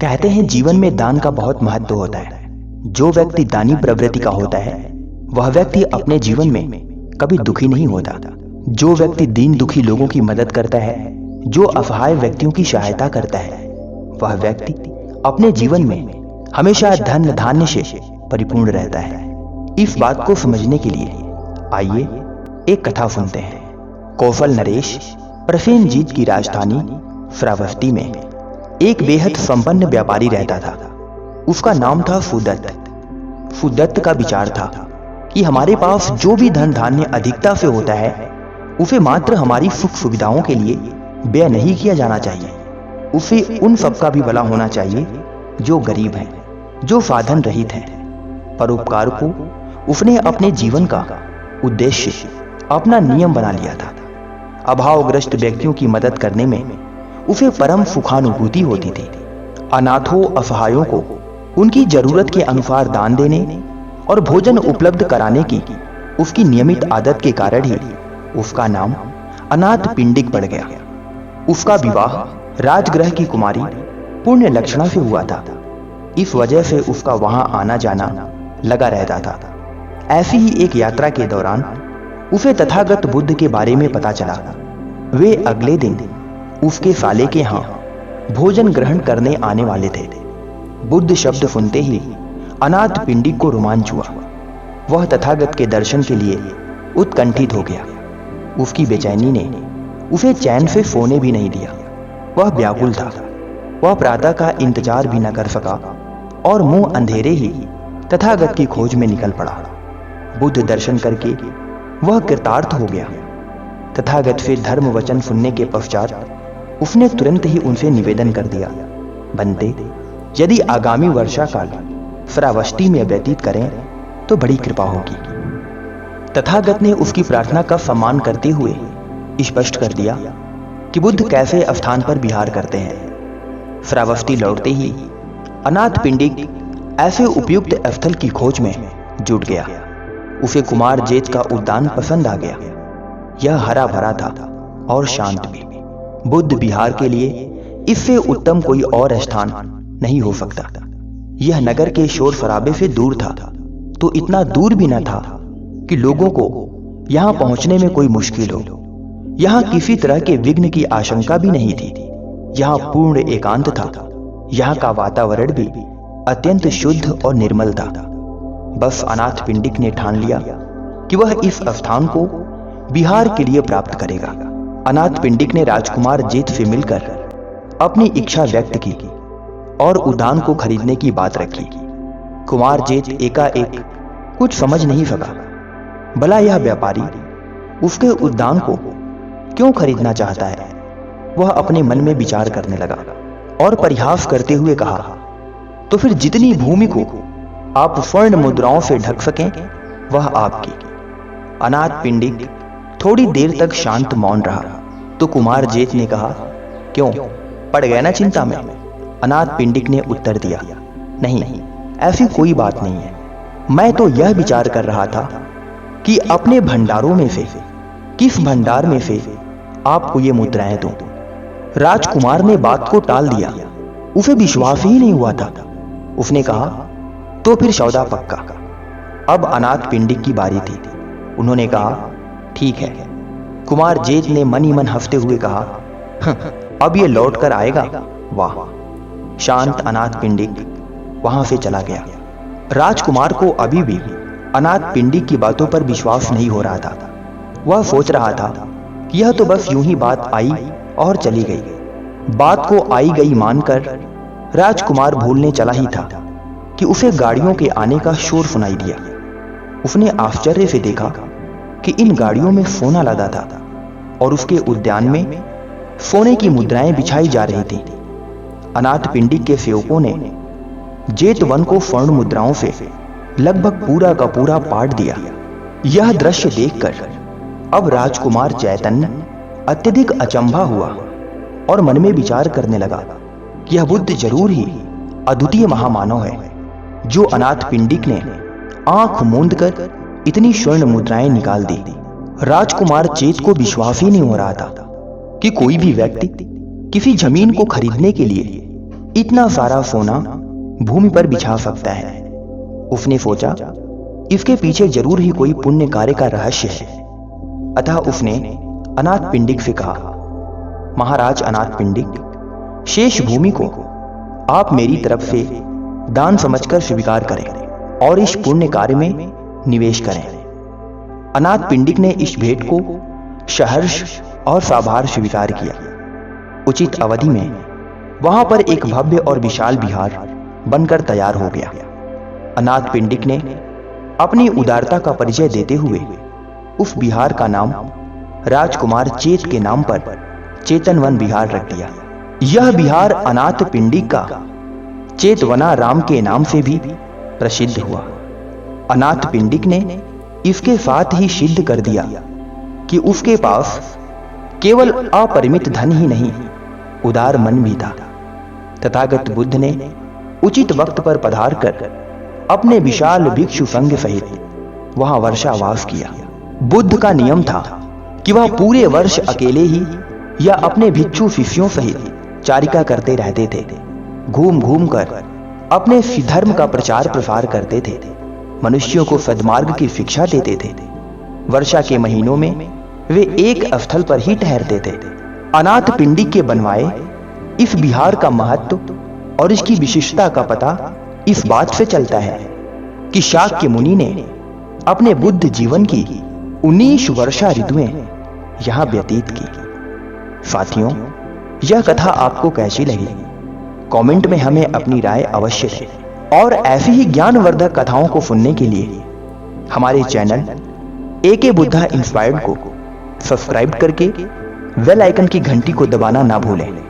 कहते हैं जीवन में दान का बहुत महत्व होता है। जो व्यक्ति दानी प्रवृत्ति का होता है वह व्यक्ति अपने जीवन में कभी दुखी नहीं होता। जो व्यक्ति दीन दुखी लोगों की मदद करता है, जो असहाय व्यक्तियों की सहायता करता है, वह व्यक्ति अपने जीवन में हमेशा धन धान्य से परिपूर्ण रहता है। इस बात को समझने के लिए आइए एक कथा सुनते हैं। कौशल नरेश प्रसेनजीत की राजधानी श्रावस्ती में एक बेहद संपन्न व्यापारी रहता था। उसका नाम था सुदत्त। सुदत्त का विचार था कि हमारे पास जो भी धन धान्य अधिकता से होता है उसे मात्र हमारी सुख सुविधाओं के लिए व्यय नहीं किया जाना चाहिए। उसे उन सबका भी भला होना चाहिए जो गरीब हैं, जो साधन रहित हैं। परोपकार को उसने अपने जीवन का उद्देश्य, अपना नियम बना लिया था। अभावग्रस्त व्यक्तियों की मदद करने में उसे परम सुखानुभूति होती थी। अनाथों असहायों को उनकी जरूरत के अनुसार दान देने और भोजन उपलब्ध कराने की उसकी नियमित आदत के कारण ही उसका नाम अनाथ पिंडिक पड़ गया। उसका विवाह राजगृह की कुमारी पुण्य लक्षणा से हुआ था। इस वजह से उसका वहां आना जाना लगा रहता था। ऐसी ही एक यात्रा के दौरान उसे तथागत बुद्ध के बारे में पता चला। वे अगले दिन उसके साले के यहाँ भोजन ग्रहण करने आने वाले थे। बुद्ध शब्द सुनते ही अनाथ पिंडिक को रोमांच हुआ। वह तथागत के दर्शन के लिए उत्कंठित हो गया। उसकी बेचैनी ने उसे चैन से सोने भी नहीं दिया। वह व्याकुल था। वह प्रातः का इंतजार भी न कर सका और मुंह अंधेरे ही तथागत की खोज में निकल पड़ा। बुद्ध दर्शन करके वह कृतार्थ हो गया। तथागत से धर्म वचन सुनने के पश्चात उसने तुरंत ही उनसे निवेदन कर दिया, बनते यदि आगामी वर्षा काल श्रावस्ती में व्यतीत करें तो बड़ी कृपा होगी। तथागत ने उसकी प्रार्थना का सम्मान करते हुए स्पष्ट कर दिया कि बुद्ध कैसे स्थान पर विहार करते हैं। श्रावस्ती लौटते ही अनाथ पिंडिक ऐसे उपयुक्त स्थल की खोज में जुट गया। उसे कुमार जेत का उद्यान पसंद आ गया। यह हरा भरा था और शांत भी। बुद्ध विहार के लिए इससे उत्तम कोई और स्थान नहीं हो सकता। यह नगर के शोर शराबे से दूर था, तो इतना दूर भी न था कि लोगों को यहां पहुंचने में कोई मुश्किल हो। यहां किसी तरह के विघ्न की आशंका भी नहीं थी। यहां पूर्ण एकांत था। यहां का वातावरण भी अत्यंत शुद्ध और निर्मल था। बस अनाथ पिंडिक ने ठान लिया कि वह इस स्थान को विहार के लिए प्राप्त करेगा। अनाथ पिंडिक ने राजकुमार जेत से मिलकर अपनी इच्छा व्यक्त की और उद्यान को खरीदने की बात रखी। कुमार जेत एकाएक कुछ समझ नहीं सका। भला यह व्यापारी उसके उद्यान को क्यों खरीदना चाहता है? वह अपने मन में विचार करने लगा और परिहास करते हुए कहा, तो फिर जितनी भूमि को आप स्वर्ण मुद्राओं से ढक सकें वह आपकी। अनाथ पिंडिक थोड़ी देर तक शांत मौन रहा। तो कुमार जेत ने कहा, क्यों, पड़ गया ना चिंता में? अनाथ पिंडिक ने उत्तर दिया, नहीं, ऐसी कोई बात नहीं है। मैं तो यह विचार कर रहा था कि अपने भंडारों में से किस भंडार में से आपको ये मुद्राएं दूं। राजकुमार ने बात को टाल दिया। उसे विश्वास ही नहीं हुआ था। उसने कहा, तो फिर सौदा पक्का। अब अनाथ पिंडिक की बारी थी। उन्होंने कहा, ठीक है। कुमार जेत ने मन ही मन हंसते हुए कहा, अब ये लौट कर आएगा, वाह। शांत अनाथ पिंडिक वहां से चला गया। राजकुमार को अभी भी अनाथ पिंडिक की बातों पर विश्वास नहीं हो रहा था। वह सोच रहा था कि यह तो बस यूं ही बात आई और चली गई। बात को आई गई मानकर राजकुमार भूलने चला ही था कि उसे गाड़ियों के आने का शोर सुनाई दिया। उसने आश्चर्य से देखा कि इन गाड़ियों में सोना लदा था और उसके उद्यान में सोने की मुद्राएं बिछाई जा रही थी। अनाथ पिंडिक के सेवकों ने जेत वन को स्वर्ण मुद्राओं से लगभग पूरा का पूरा पाट दिया। यह दृश्य देखकर अब राजकुमार चैतन्य अत्यधिक अचंभा हुआ और मन में विचार करने लगा कि यह बुद्ध जरूर ही अद्वितीय महामानव है, जो अनाथ पिंडिक ने आंख मूंद कर इतनी स्वर्ण मुद्राएं निकाल दी। राजकुमार चेत को विश्वास ही नहीं हो रहा था कि कोई भी व्यक्ति किसी जमीन को खरीदने के लिए इतना सारा सोना भूमि पर बिछा सकता है। उसने सोचा इसके पीछे जरूर ही कोई पुण्य कार्य का रहस्य है। अतः उसने अनाथ पिंडिक से कहा, महाराज अनाथ पिंडिक, शेष भूमि को आप मेरी तरफ से दान समझकर स्वीकार करें और इस पुण्य कार्य में निवेश करें। अनाथ पिंडिक ने इस भेंट को सहर्ष और साभार स्वीकार किया। उचित अवधि में वहां पर एक भव्य और विशाल विहार बनकर तैयार हो गया। अनाथ पिंडिक ने अपनी उदारता का परिचय देते हुए उस विहार का नाम राजकुमार चेत के नाम पर चेतनवन विहार रख दिया। यह विहार अनाथ पिंडिक का चेतवना राम के नाम से भी प्रसिद्ध हुआ। अनाथ पिंडिक ने इसके साथ ही सिद्ध कर दिया कि उसके पास केवल अपरिमित धन ही नहीं, उदार मन भी था। तथागत बुद्ध ने उचित वक्त पर पधार कर अपने विशाल भिक्षु संघ सहित वहां वर्षावास किया। बुद्ध का नियम था कि वह पूरे वर्ष अकेले ही या अपने भिक्षु शिष्यों सहित चारिका करते रहते थे। घूम घूम कर अपने धर्म का प्रचार प्रसार करते थे, मनुष्यों को सद्मार्ग की शिक्षा देते थे। वर्षा के महीनों में वे एक स्थल पर ही ठहरते थे। अनाथ पिंडिक के बनवाए इस विहार का महत्व और इसकी विशिष्टता का पता इस बात से चलता है कि शाक्य मुनि ने अपने बुद्ध जीवन की 19 वर्षा ऋतुएं यहां व्यतीत की। साथियों, यह कथा आपको कैसी लगी? कमेंट में हमें अपनी राय अवश्य दें और ऐसी ही ज्ञानवर्धक कथाओं को सुनने के लिए हमारे चैनल एके बुद्धा इंस्पायर्ड को सब्सक्राइब करके बेल आइकन की घंटी को दबाना ना भूलें।